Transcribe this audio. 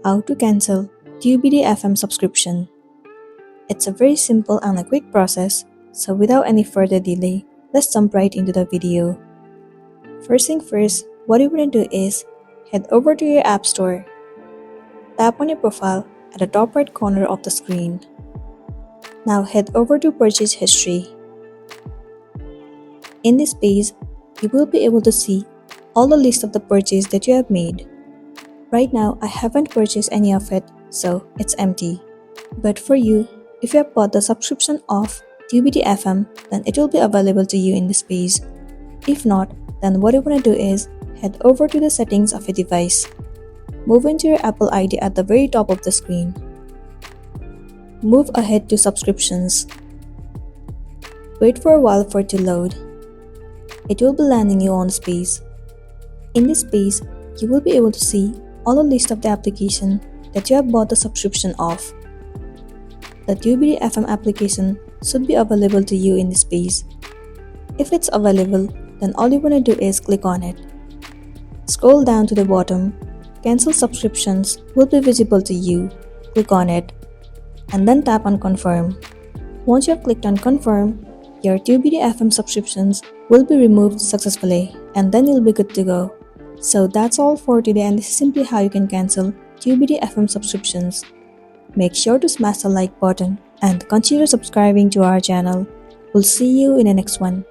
How to cancel Tubidy FM subscription. It's a very simple and a quick process, so without any further delay, let's jump right into the video. First thing first, what you want to do is head over to your App Store. Tap on your profile at the top right corner of the screen. Now head over to Purchase History. In this page, you will be able to see all the list of the purchase that you have made. Right now, I haven't purchased any of it, so it's empty. But for you, if you have bought the subscription of Tubidy FM, then it will be available to you in this page. If not, then what you want to do is head over to the settings of your device. Move into your Apple ID at the very top of the screen. Move ahead to subscriptions. Wait for a while for it to load. It will be landing you on this page. In this page, you will be able to see all the list of the application that you have bought the subscription of. The Tubidy FM application should be available to you in this page. If it's available, then all you want to do is click on it. Scroll down to the bottom. Cancel subscriptions will be visible to you. Click on it and then tap on confirm. Once you have clicked on confirm, your Tubidy FM subscriptions will be removed successfully and then you'll be good to go. So that's all for today, and this is simply how you can cancel Tubidy FM subscriptions. Make sure to smash the like button and consider subscribing to our channel. We'll see you in the next one.